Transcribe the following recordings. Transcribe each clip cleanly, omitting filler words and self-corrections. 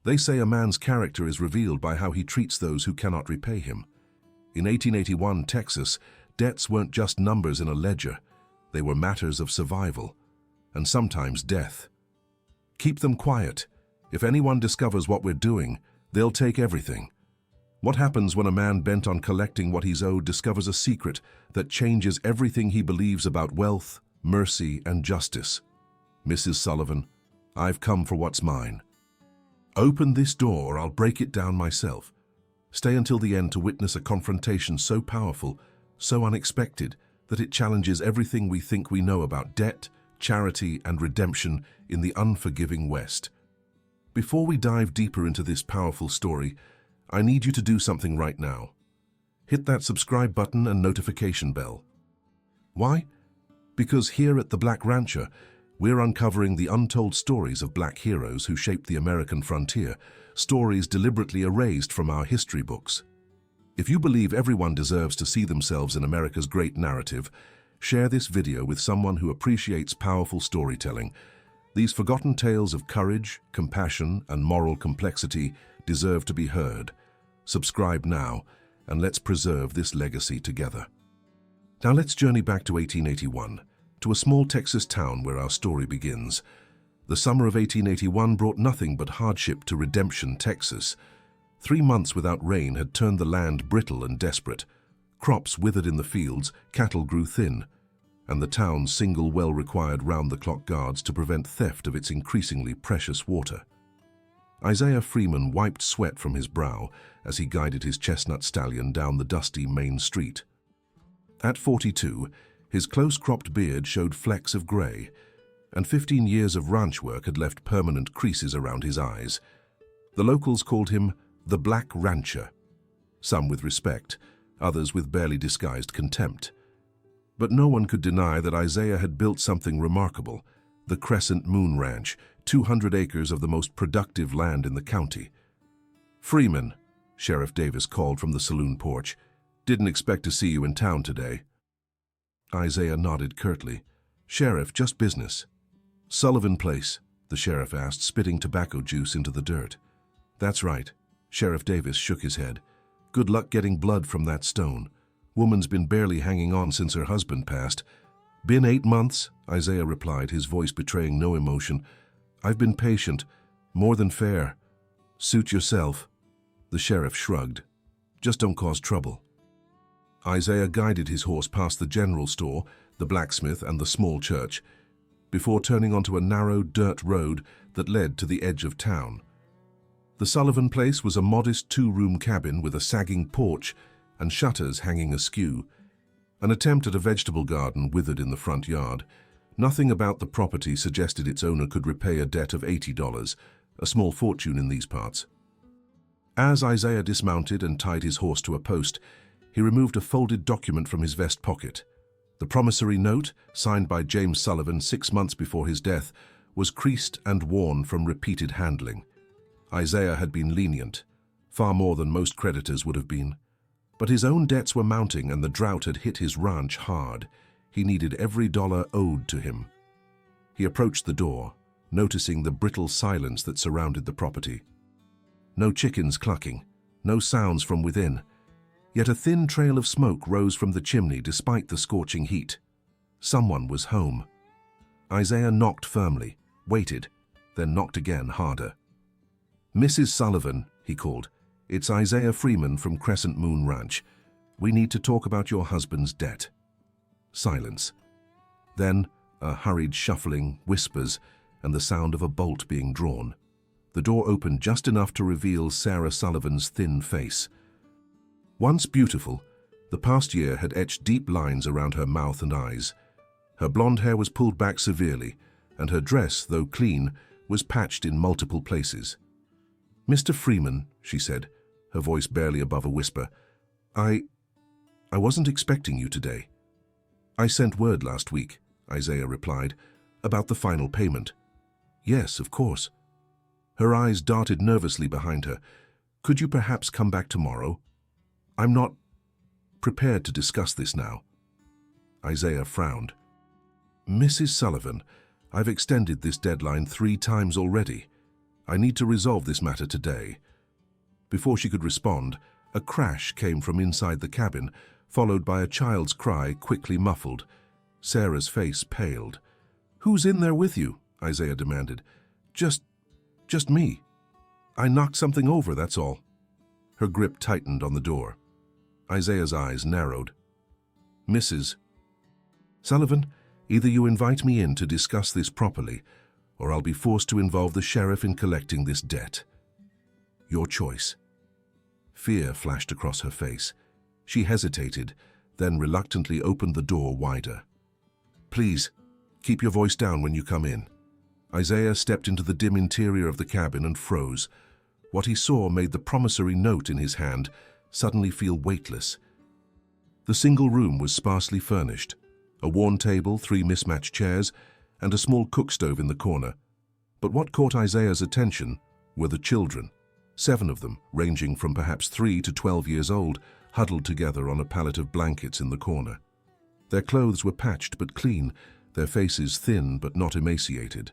They say a man's character is revealed by how he treats those who cannot repay him. In 1881 Texas, debts weren't just numbers in a ledger. They were matters of survival, and sometimes death. Keep them quiet. If anyone discovers what we're doing, they'll take everything. What happens when a man bent on collecting what he's owed discovers a secret that changes everything he believes about wealth, mercy, and justice? Mrs. Sullivan, I've come for what's mine. Open this door or I'll break it down myself. Stay until the end to witness a confrontation so powerful, so unexpected, that it challenges everything we think we know about debt, charity, and redemption in the unforgiving West. Before we dive deeper into this powerful story, I need you to do something right now. Hit that subscribe button and notification bell. Why? Because here at The Black Rancher, we're uncovering the untold stories of black heroes who shaped the American frontier, stories deliberately erased from our history books. If you believe everyone deserves to see themselves in America's great narrative, share this video with someone who appreciates powerful storytelling. These forgotten tales of courage, compassion, and moral complexity deserve to be heard. Subscribe now, and let's preserve this legacy together. Now let's journey back to 1881, to a small Texas town where our story begins. The summer of 1881 brought nothing but hardship to Redemption, Texas. 3 months without rain had turned the land brittle and desperate. Crops withered in the fields, cattle grew thin, and the town's single well required round-the-clock guards to prevent theft of its increasingly precious water. Isaiah Freeman wiped sweat from his brow as he guided his chestnut stallion down the dusty main street. At 42, his close-cropped beard showed flecks of gray, and 15 years of ranch work had left permanent creases around his eyes. The locals called him the Black Rancher, some with respect, others with barely disguised contempt. But no one could deny that Isaiah had built something remarkable, the Crescent Moon Ranch, 200 acres of the most productive land in the county. "Freeman," Sheriff Davis called from the saloon porch, "didn't expect to see you in town today." Isaiah nodded curtly. "Sheriff, just business." "Sullivan Place?" the sheriff asked, spitting tobacco juice into the dirt. "That's right." Sheriff Davis shook his head. "Good luck getting blood from that stone. Woman's been barely hanging on since her husband passed." "Been 8 months," Isaiah replied, his voice betraying no emotion. "I've been patient, more than fair." "Suit yourself." The sheriff shrugged. "Just don't cause trouble." Isaiah guided his horse past the general store, the blacksmith, and the small church, before turning onto a narrow dirt road that led to the edge of town. The Sullivan Place was a modest 2-room cabin with a sagging porch and shutters hanging askew. An attempt at a vegetable garden withered in the front yard. Nothing about the property suggested its owner could repay a debt of $80, a small fortune in these parts. As Isaiah dismounted and tied his horse to a post, he removed a folded document from his vest pocket. The promissory note, signed by James Sullivan 6 months before his death, was creased and worn from repeated handling. Isaiah had been lenient, far more than most creditors would have been. But his own debts were mounting and the drought had hit his ranch hard. He needed every dollar owed to him. He approached the door, noticing the brittle silence that surrounded the property. No chickens clucking, no sounds from within. Yet a thin trail of smoke rose from the chimney despite the scorching heat. Someone was home. Isaiah knocked firmly, waited, then knocked again harder. "Mrs. Sullivan," he called. "It's Isaiah Freeman from Crescent Moon Ranch. We need to talk about your husband's debt." Silence. Then a hurried shuffling, whispers, and the sound of a bolt being drawn. The door opened just enough to reveal Sarah Sullivan's thin face. Once beautiful, the past year had etched deep lines around her mouth and eyes. Her blonde hair was pulled back severely, and her dress, though clean, was patched in multiple places. "Mr. Freeman," she said, her voice barely above a whisper, I wasn't expecting you today." "I sent word last week," Isaiah replied, "about the final payment." "Yes, of course." Her eyes darted nervously behind her. "Could you perhaps come back tomorrow?" "I'm not prepared to discuss this now." Isaiah frowned. "Mrs. Sullivan, I've extended this deadline 3 times already. I need to resolve this matter today." Before she could respond, a crash came from inside the cabin, followed by a child's cry quickly muffled. Sarah's face paled. "Who's in there with you?" Isaiah demanded. Just me. I knocked something over, that's all." Her grip tightened on the door. Isaiah's eyes narrowed. "Mrs. Sullivan, either you invite me in to discuss this properly, or I'll be forced to involve the sheriff in collecting this debt. Your choice." Fear flashed across her face. She hesitated, then reluctantly opened the door wider. "Please, keep your voice down when you come in." Isaiah stepped into the dim interior of the cabin and froze. What he saw made the promissory note in his hand suddenly feel weightless. The single room was sparsely furnished. A worn table, 3 mismatched chairs, and a small cook stove in the corner. But what caught Isaiah's attention were the children, 7 of them, ranging from perhaps 3 to 12 years old, huddled together on a pallet of blankets in the corner. Their clothes were patched but clean, their faces thin but not emaciated.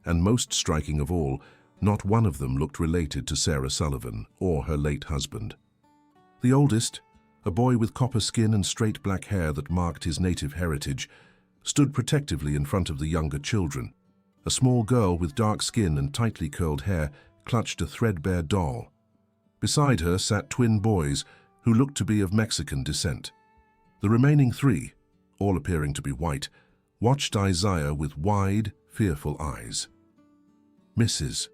And most striking of all, not one of them looked related to Sarah Sullivan or her late husband. The oldest, a boy with copper skin and straight black hair that marked his native heritage, stood protectively in front of the younger children. A small girl with dark skin and tightly curled hair clutched a threadbare doll. Beside her sat twin boys who looked to be of Mexican descent. The remaining 3, all appearing to be white, watched Isaiah with wide, fearful eyes. "Mrs.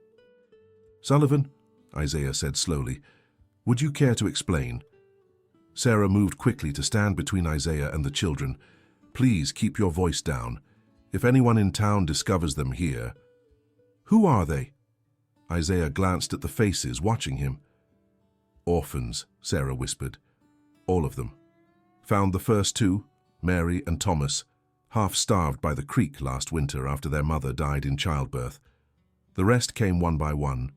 Sullivan," Isaiah said slowly, "would you care to explain?" Sarah moved quickly to stand between Isaiah and the children. "Please keep your voice down. If anyone in town discovers them here—" "Who are they?" Isaiah glanced at the faces watching him. "Orphans," Sarah whispered. "All of them. Found the first 2, Mary and Thomas, half-starved by the creek last winter after their mother died in childbirth. The rest came one by one.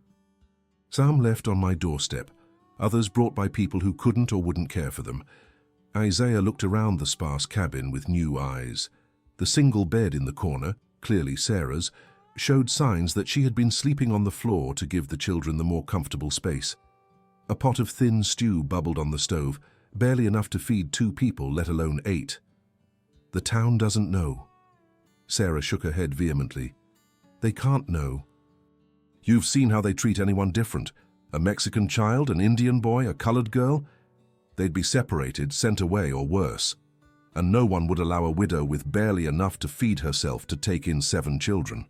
Some left on my doorstep, others brought by people who couldn't or wouldn't care for them." Isaiah looked around the sparse cabin with new eyes. The single bed in the corner, clearly Sarah's, showed signs that she had been sleeping on the floor to give the children the more comfortable space. A pot of thin stew bubbled on the stove, barely enough to feed 2 people, let alone 8. "The town doesn't know." Sarah shook her head vehemently. "They can't know. You've seen how they treat anyone different. A Mexican child, an Indian boy, a colored girl. They'd be separated, sent away, or worse. And no one would allow a widow with barely enough to feed herself to take in 7 children.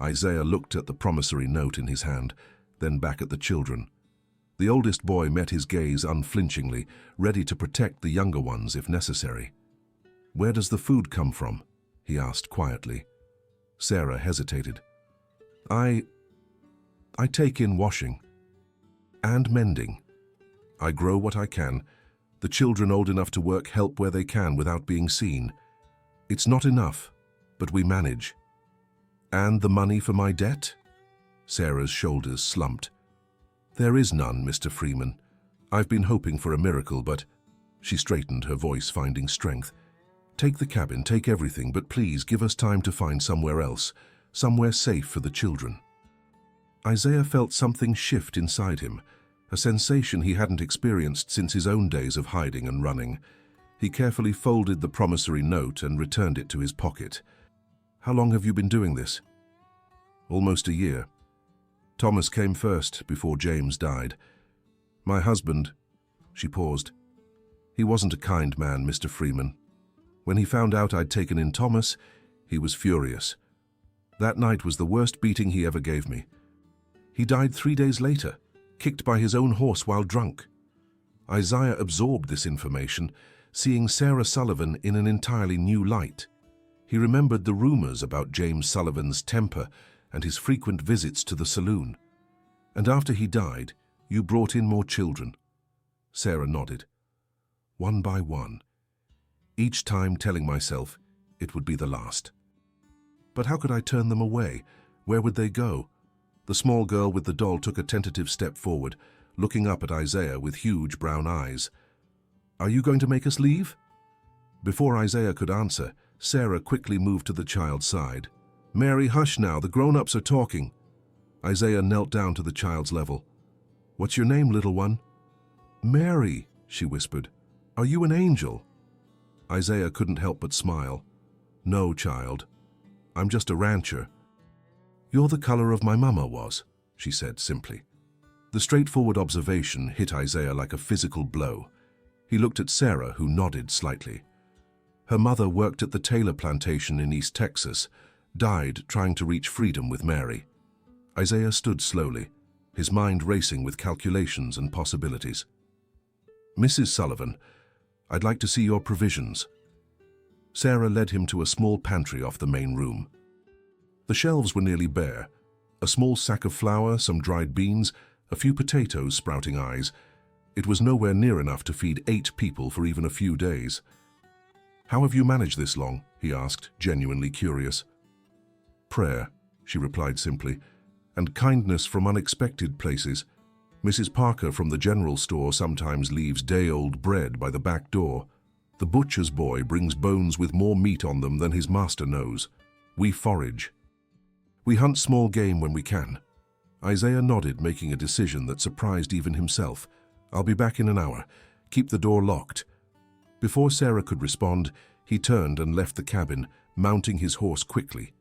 Isaiah looked at the promissory note in his hand, then back at the children. The oldest boy met his gaze unflinchingly, ready to protect the younger ones if necessary. "Where does the food come from?" he asked quietly. Sarah hesitated. I take in washing and mending. I grow what I can. The children old enough to work help where they can without being seen. It's not enough, but we manage." "And the money for my debt?" Sarah's shoulders slumped. "There is none, Mr. Freeman. I've been hoping for a miracle, but—" She straightened, her voice finding strength. "Take the cabin, take everything, but please give us time to find somewhere else, somewhere safe for the children." Isaiah felt something shift inside him, a sensation he hadn't experienced since his own days of hiding and running. He carefully folded the promissory note and returned it to his pocket. "How long have you been doing this?" "Almost a year. Thomas came first, before James died. My husband—" She paused. "He wasn't a kind man, Mr. Freeman. When he found out I'd taken in Thomas, he was furious. That night was the worst beating he ever gave me. He died 3 days later, kicked by his own horse while drunk." Isaiah absorbed this information, seeing Sarah Sullivan in an entirely new light. He remembered the rumors about James Sullivan's temper and his frequent visits to the saloon. "And after he died, you brought in more children?" Sarah nodded. "One by one. Each time telling myself it would be the last. But how could I turn them away? Where would they go?" The small girl with the doll took a tentative step forward, looking up at Isaiah with huge brown eyes. "Are you going to make us leave?" Before Isaiah could answer, Sarah quickly moved to the child's side. "Mary, hush now, the grown-ups are talking." Isaiah knelt down to the child's level. "What's your name, little one?" "Mary," she whispered. "Are you an angel?" Isaiah couldn't help but smile. "No, child. I'm just a rancher." "You're the color of my mama was," she said simply. The straightforward observation hit Isaiah like a physical blow. He looked at Sarah, who nodded slightly. Her mother worked at the Taylor plantation in East Texas, died trying to reach freedom with Mary. Isaiah stood slowly, his mind racing with calculations and possibilities. "Mrs. Sullivan, I'd like to see your provisions." Sarah led him to a small pantry off the main room. The shelves were nearly bare. A small sack of flour, some dried beans, a few potatoes sprouting eyes. It was nowhere near enough to feed 8 people for even a few days. "How have you managed this long?" he asked, genuinely curious. "Prayer," she replied simply, "and kindness from unexpected places. Mrs. Parker from the general store sometimes leaves day-old bread by the back door. The butcher's boy brings bones with more meat on them than his master knows. We forage. We hunt small game when we can." Isaiah nodded, making a decision that surprised even himself. "I'll be back in an hour. Keep the door locked." Before Sarah could respond, he turned and left the cabin, mounting his horse quickly.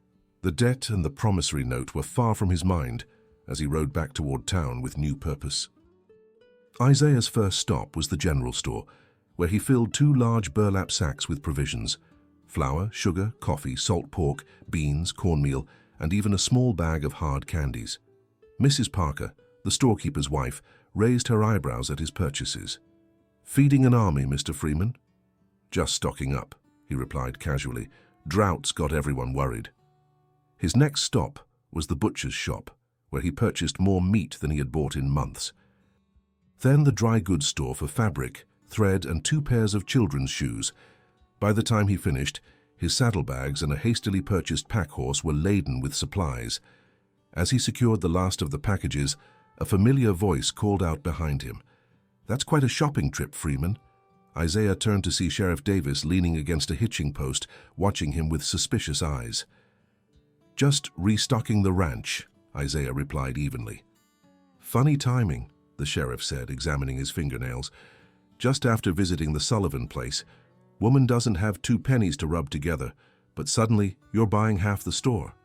The debt and the promissory note were far from his mind as he rode back toward town with new purpose. Isaiah's first stop was the general store, where he filled 2 large burlap sacks with provisions: flour, sugar, coffee, salt pork, beans, cornmeal, and even a small bag of hard candies. Mrs. Parker, the storekeeper's wife, raised her eyebrows at his purchases. "Feeding an army, Mr. Freeman?" "Just stocking up," he replied casually. "Droughts got everyone worried." His next stop was the butcher's shop, where he purchased more meat than he had bought in months. Then the dry goods store for fabric, thread, and 2 pairs of children's shoes. By the time he finished, his saddlebags and a hastily purchased pack horse were laden with supplies. As he secured the last of the packages, a familiar voice called out behind him. "That's quite a shopping trip, Freeman." Isaiah turned to see Sheriff Davis leaning against a hitching post, watching him with suspicious eyes. "Just restocking the ranch," Isaiah replied evenly. "Funny timing," the sheriff said, examining his fingernails. "Just after visiting the Sullivan place, woman doesn't have 2 pennies to rub together, but suddenly you're buying half the store."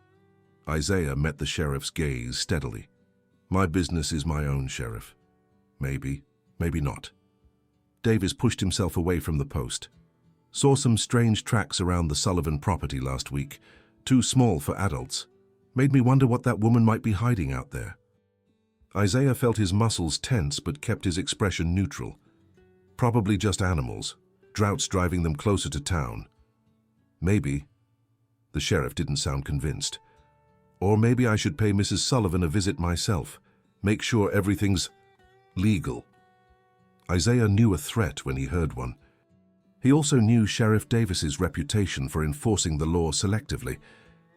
Isaiah met the sheriff's gaze steadily. "My business is my own, Sheriff. Maybe, maybe not." Davis pushed himself away from the post. "Saw some strange tracks around the Sullivan property last week. Too small for adults. Made me wonder what that woman might be hiding out there." Isaiah felt his muscles tense but kept his expression neutral. "Probably just animals. Droughts driving them closer to town." "Maybe." The sheriff didn't sound convinced. "Or maybe I should pay Mrs. Sullivan a visit myself. Make sure everything's legal." Isaiah knew a threat when he heard one. He also knew Sheriff Davis's reputation for enforcing the law selectively,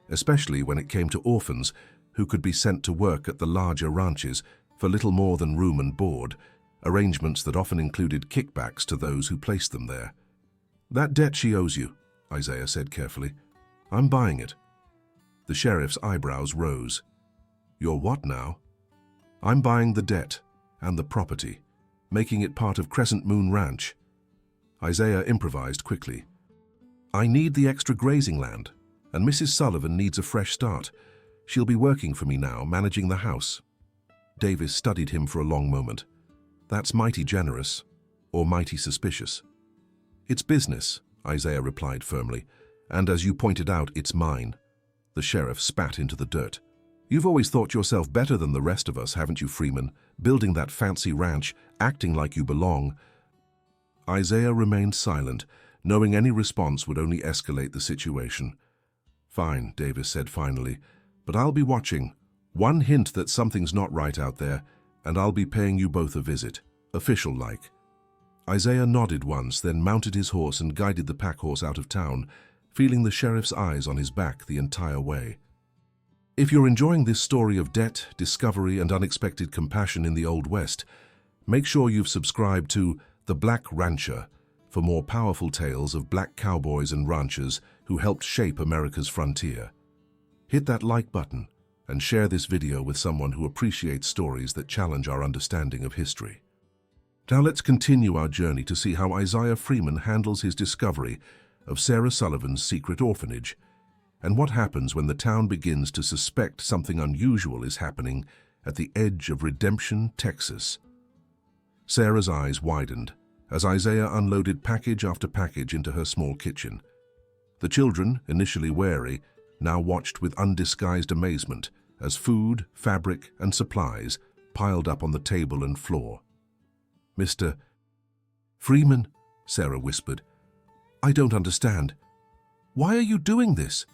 especially when it came to orphans who could be sent to work at the larger ranches for little more than room and board, arrangements that often included kickbacks to those who placed them there. "That debt she owes you," Isaiah said carefully. "I'm buying it." The sheriff's eyebrows rose. "You're what now?" "I'm buying the debt and the property, making it part of Crescent Moon Ranch." Isaiah improvised quickly. "I need the extra grazing land, and Mrs. Sullivan needs a fresh start. She'll be working for me now, managing the house." Davis studied him for a long moment. "That's mighty generous, or mighty suspicious." "It's business," Isaiah replied firmly, "and as you pointed out, it's mine." The sheriff spat into the dirt. "You've always thought yourself better than the rest of us, haven't you, Freeman? Building that fancy ranch, acting like you belong." Isaiah remained silent, knowing any response would only escalate the situation. "Fine," Davis said finally, "but I'll be watching. One hint that something's not right out there, and I'll be paying you both a visit, official-like." Isaiah nodded once, then mounted his horse and guided the pack horse out of town, feeling the sheriff's eyes on his back the entire way. If you're enjoying this story of debt, discovery, and unexpected compassion in the Old West, make sure you've subscribed to The Black Rancher for more powerful tales of black cowboys and ranchers who helped shape America's frontier. Hit that like button, and share this video with someone who appreciates stories that challenge our understanding of history. Now let's continue our journey to see how Isaiah Freeman handles his discovery of Sarah Sullivan's secret orphanage, and what happens when the town begins to suspect something unusual is happening at the edge of Redemption, Texas. Sarah's eyes widened as Isaiah unloaded package after package into her small kitchen. The children, initially wary, now watched with undisguised amazement as food, fabric, and supplies piled up on the table and floor. "Mr. Freeman," Sarah whispered, "I don't understand. Why are you doing this?"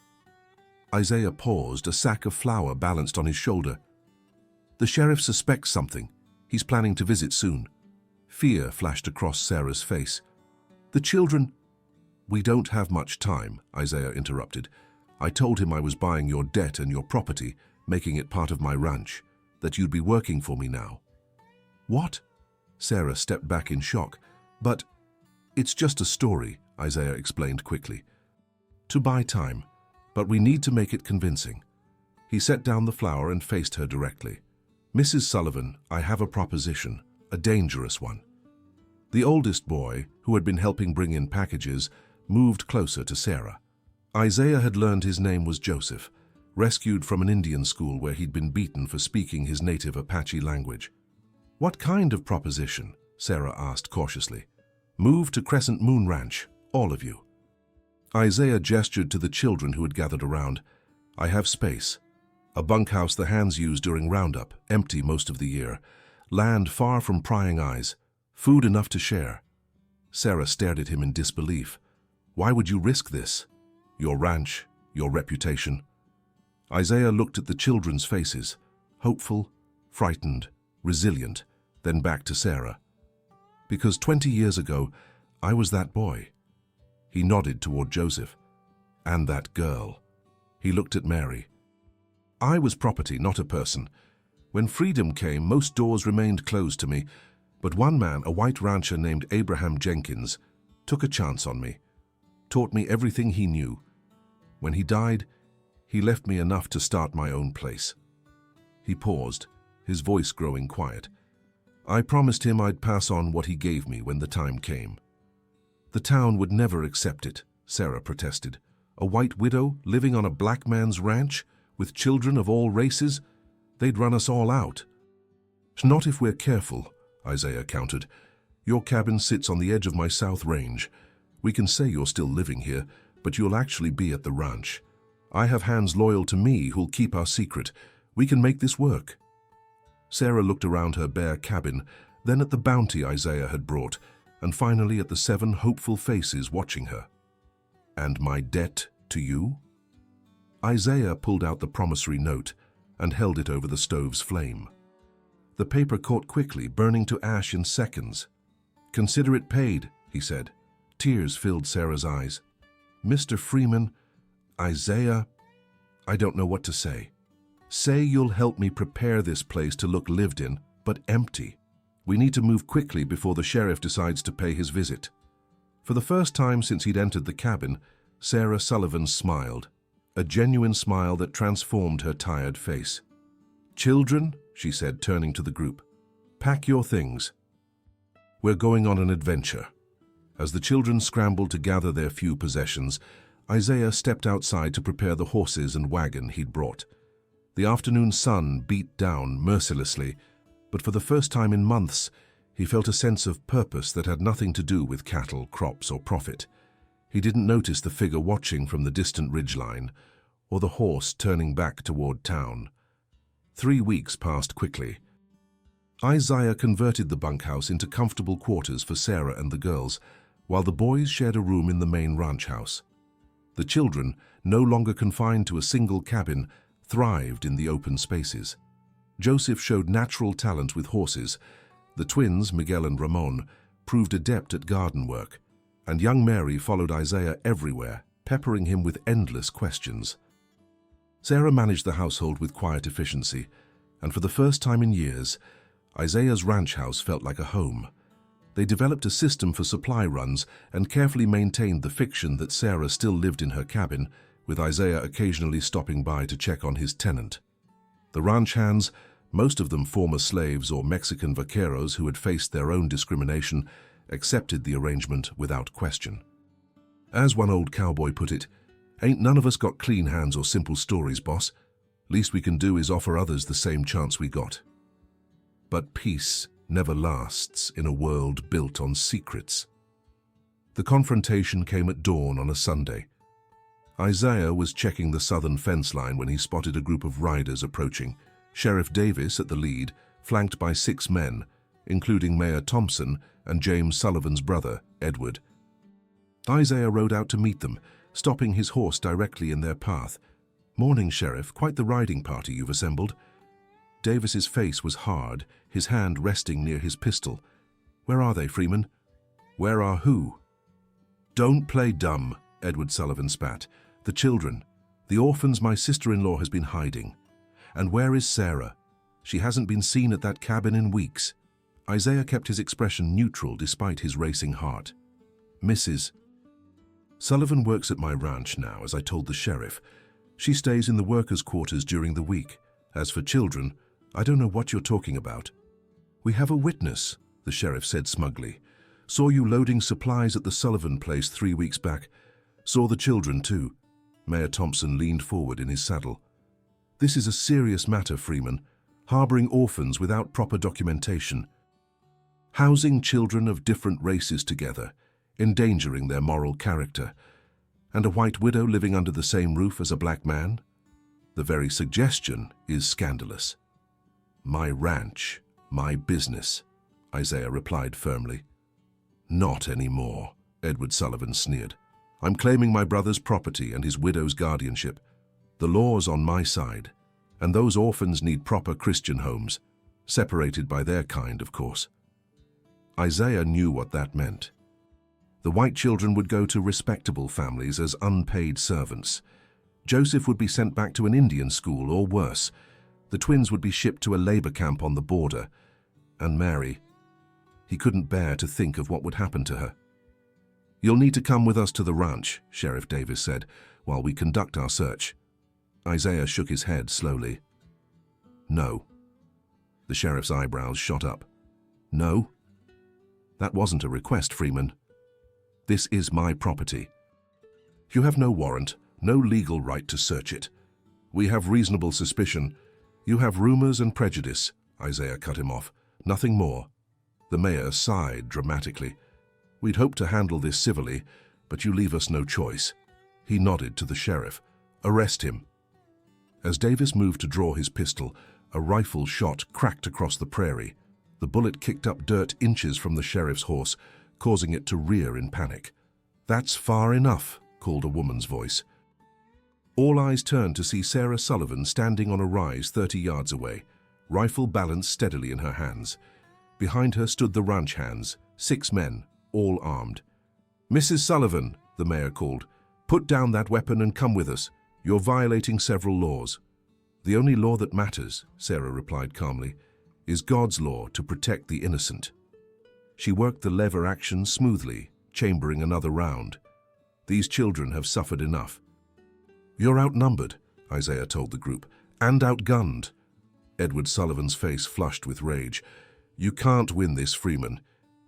Isaiah paused, a sack of flour balanced on his shoulder. "The sheriff suspects something. He's planning to visit soon." Fear flashed across Sarah's face. "The children—" "We don't have much time," Isaiah interrupted. "I told him I was buying your debt and your property, making it part of my ranch, that you'd be working for me now." "What?" Sarah stepped back in shock. "But it's just a story," Isaiah explained quickly. "To buy time, but we need to make it convincing." He set down the flour and faced her directly. "Mrs. Sullivan, I have a proposition, a dangerous one." The oldest boy, who had been helping bring in packages, moved closer to Sarah. Isaiah had learned his name was Joseph, rescued from an Indian school where he'd been beaten for speaking his native Apache language. "What kind of proposition?" Sarah asked cautiously. "Move to Crescent Moon Ranch, all of you." Isaiah gestured to the children who had gathered around. "I have space. A bunkhouse the hands use during roundup, empty most of the year. Land far from prying eyes. Food enough to share." Sarah stared at him in disbelief. "Why would you risk this? Your ranch, your reputation." Isaiah looked at the children's faces, hopeful, frightened, resilient, then back to Sarah. "Because 20 years ago, I was that boy." He nodded toward Joseph. "And that girl." He looked at Mary. "I was property, not a person. When freedom came, most doors remained closed to me, but one man, a white rancher named Abraham Jenkins, took a chance on me, taught me everything he knew. When he died, he left me enough to start my own place." He paused, his voice growing quiet. "I promised him I'd pass on what he gave me when the time came." "The town would never accept it," Sarah protested. "A white widow living on a black man's ranch with children of all races? They'd run us all out." "Not if we're careful," Isaiah countered. "Your cabin sits on the edge of my south range. We can say you're still living here, but you'll actually be at the ranch. I have hands loyal to me who'll keep our secret. We can make this work." Sarah looked around her bare cabin, then at the bounty Isaiah had brought, and finally at the 7 hopeful faces watching her. "And my debt to you?" Isaiah pulled out the promissory note and held it over the stove's flame. The paper caught quickly, burning to ash in seconds. "Consider it paid," he said. Tears filled Sarah's eyes. "Mr. Freeman, Isaiah, I don't know what to say. Say you'll help me prepare this place to look lived in, but empty. We need to move quickly before the sheriff decides to pay his visit." For the first time since he'd entered the cabin, Sarah Sullivan smiled, a genuine smile that transformed her tired face. "Children," she said, turning to the group, "pack your things. We're going on an adventure." As the children scrambled to gather their few possessions, Isaiah stepped outside to prepare the horses and wagon he'd brought. The afternoon sun beat down mercilessly, but for the first time in months, he felt a sense of purpose that had nothing to do with cattle, crops, or profit. He didn't notice the figure watching from the distant ridgeline, or the horse turning back toward town. 3 weeks passed quickly. Isaiah converted the bunkhouse into comfortable quarters for Sarah and the girls, while the boys shared a room in the main ranch house. The children, no longer confined to a single cabin, thrived in the open spaces. Joseph showed natural talent with horses. The twins, Miguel and Ramon, proved adept at garden work, and young Mary followed Isaiah everywhere, peppering him with endless questions. Sarah managed the household with quiet efficiency, and for the first time in years, Isaiah's ranch house felt like a home. They developed a system for supply runs and carefully maintained the fiction that Sarah still lived in her cabin, with Isaiah occasionally stopping by to check on his tenant. The ranch hands, most of them former slaves or Mexican vaqueros who had faced their own discrimination, accepted the arrangement without question. As one old cowboy put it, "Ain't none of us got clean hands or simple stories, boss. Least we can do is offer others the same chance we got." But peace never lasts in a world built on secrets. The confrontation came at dawn on a Sunday. Isaiah was checking the southern fence line when he spotted a group of riders approaching, Sheriff Davis at the lead, flanked by 6 men, including Mayor Thompson and James Sullivan's brother, Edward. Isaiah rode out to meet them, stopping his horse directly in their path. "Morning, Sheriff. Quite the riding party you've assembled." Davis's face was hard, his hand resting near his pistol. "Where are they, Freeman?" "Where are who?" "Don't play dumb," Edward Sullivan spat. "The children. The orphans my sister-in-law has been hiding. And where is Sarah? She hasn't been seen at that cabin in weeks." Isaiah kept his expression neutral despite his racing heart. "Mrs. Sullivan works at my ranch now, as I told the sheriff. She stays in the workers' quarters during the week. As for children, I don't know what you're talking about." "We have a witness," the sheriff said smugly. "Saw you loading supplies at the Sullivan place 3 weeks back. Saw the children too." Mayor Thompson leaned forward in his saddle. "This is a serious matter, Freeman. Harboring orphans without proper documentation. Housing children of different races together, endangering their moral character. And a white widow living under the same roof as a black man? The very suggestion is scandalous." "My ranch, my business," Isaiah replied firmly. "Not anymore," Edward Sullivan sneered. "I'm claiming my brother's property and his widow's guardianship. The law's on my side, and those orphans need proper Christian homes, separated by their kind, of course." Isaiah knew what that meant. The white children would go to respectable families as unpaid servants. Joseph would be sent back to an Indian school, or worse. The twins would be shipped to a labor camp on the border. And Mary, he couldn't bear to think of what would happen to her. "You'll need to come with us to the ranch," Sheriff Davis said, "while we conduct our search." Isaiah shook his head slowly. "No." The sheriff's eyebrows shot up. "No? That wasn't a request, Freeman. This is my property. You have no warrant, no legal right to search it. We have reasonable suspicion. You have rumors and prejudice," Isaiah cut him off. "Nothing more." The mayor sighed dramatically. "We'd hoped to handle this civilly, but you leave us no choice." He nodded to the sheriff. "Arrest him." As Davis moved to draw his pistol, a rifle shot cracked across the prairie. The bullet kicked up dirt inches from the sheriff's horse, causing it to rear in panic. "That's far enough," called a woman's voice. All eyes turned to see Sarah Sullivan standing on a rise 30 yards away, rifle balanced steadily in her hands. Behind her stood the ranch hands, 6 men, all armed. "Mrs. Sullivan," the mayor called, "put down that weapon and come with us. You're violating several laws." "The only law that matters," Sarah replied calmly, "is God's law to protect the innocent." She worked the lever action smoothly, chambering another round. "These children have suffered enough." "You're outnumbered," Isaiah told the group, "and outgunned." Edward Sullivan's face flushed with rage. "You can't win this, Freeman.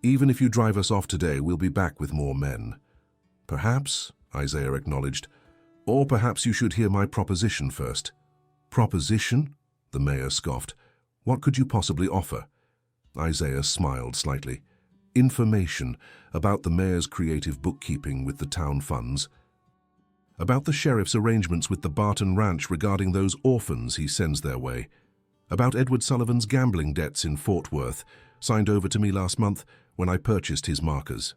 Even if you drive us off today, we'll be back with more men." "Perhaps," Isaiah acknowledged. "Or perhaps you should hear my proposition first." "Proposition?" the mayor scoffed. "What could you possibly offer?" Isaiah smiled slightly. "Information about the mayor's creative bookkeeping with the town funds. About the sheriff's arrangements with the Barton Ranch regarding those orphans he sends their way. About Edward Sullivan's gambling debts in Fort Worth, signed over to me last month when I purchased his markers."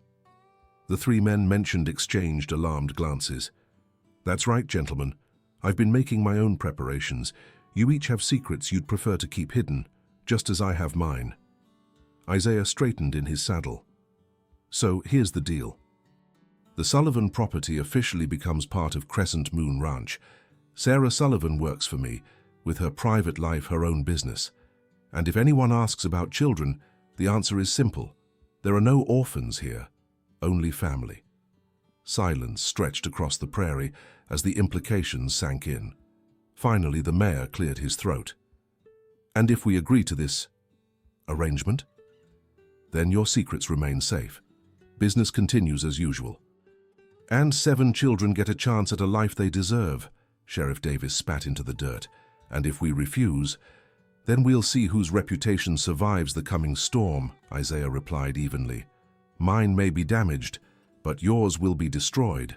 The 3 men mentioned exchanged alarmed glances. "That's right, gentlemen. I've been making my own preparations. You each have secrets you'd prefer to keep hidden, just as I have mine." Isaiah straightened in his saddle. "So here's the deal. The Sullivan property officially becomes part of Crescent Moon Ranch. Sarah Sullivan works for me, with her private life her own business. And if anyone asks about children, the answer is simple. There are no orphans here, only family." Silence stretched across the prairie as the implications sank in. Finally, the mayor cleared his throat. And if we agree to this arrangement, then your secrets remain safe. Business continues as usual. And 7 children get a chance at a life they deserve, Sheriff Davis spat into the dirt. And if we refuse, then we'll see whose reputation survives the coming storm, Isaiah replied evenly. Mine may be damaged, but yours will be destroyed.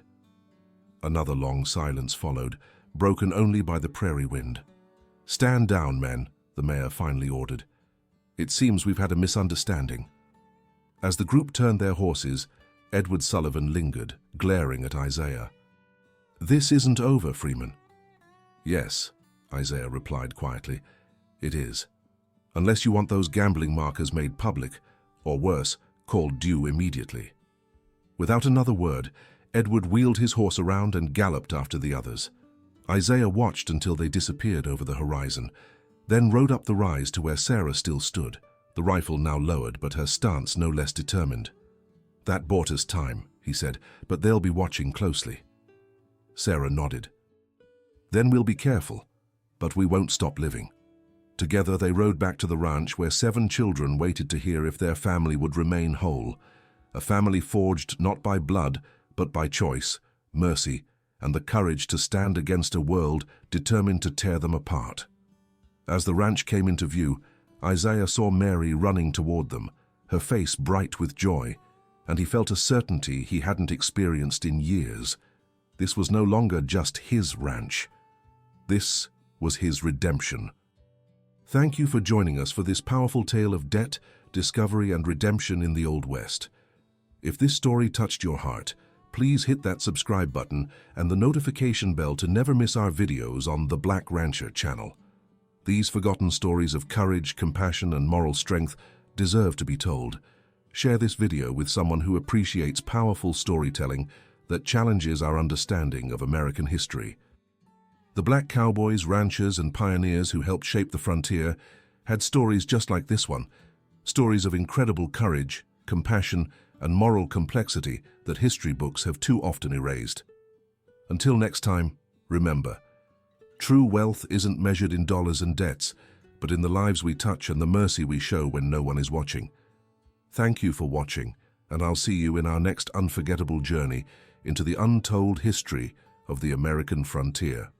Another long silence followed, broken only by the prairie wind. Stand down, men, the mayor finally ordered. It seems we've had a misunderstanding. As the group turned their horses, Edward Sullivan lingered, glaring at Isaiah. This isn't over, Freeman. Yes, Isaiah replied quietly. It is. Unless you want those gambling markers made public, or worse, called due immediately. Without another word, Edward wheeled his horse around and galloped after the others. Isaiah watched until they disappeared over the horizon, then rode up the rise to where Sarah still stood, the rifle now lowered but her stance no less determined. That bought us time, he said, but they'll be watching closely. Sarah nodded. Then we'll be careful, but we won't stop living. Together they rode back to the ranch where 7 children waited to hear if their family would remain whole, a family forged not by blood, but by choice, mercy, and the courage to stand against a world determined to tear them apart. As the ranch came into view, Isaiah saw Mary running toward them, her face bright with joy, and he felt a certainty he hadn't experienced in years. This was no longer just his ranch. This was his redemption. Thank you for joining us for this powerful tale of debt, discovery, and redemption in the Old West. If this story touched your heart, please hit that subscribe button and the notification bell to never miss our videos on the Black Rancher channel. These forgotten stories of courage, compassion, and moral strength deserve to be told. Share this video with someone who appreciates powerful storytelling that challenges our understanding of American history. The black cowboys, ranchers, and pioneers who helped shape the frontier had stories just like this one, stories of incredible courage, compassion, and moral complexity that history books have too often erased. Until next time, remember, true wealth isn't measured in dollars and debts, but in the lives we touch and the mercy we show when no one is watching. Thank you for watching, and I'll see you in our next unforgettable journey into the untold history of the American frontier.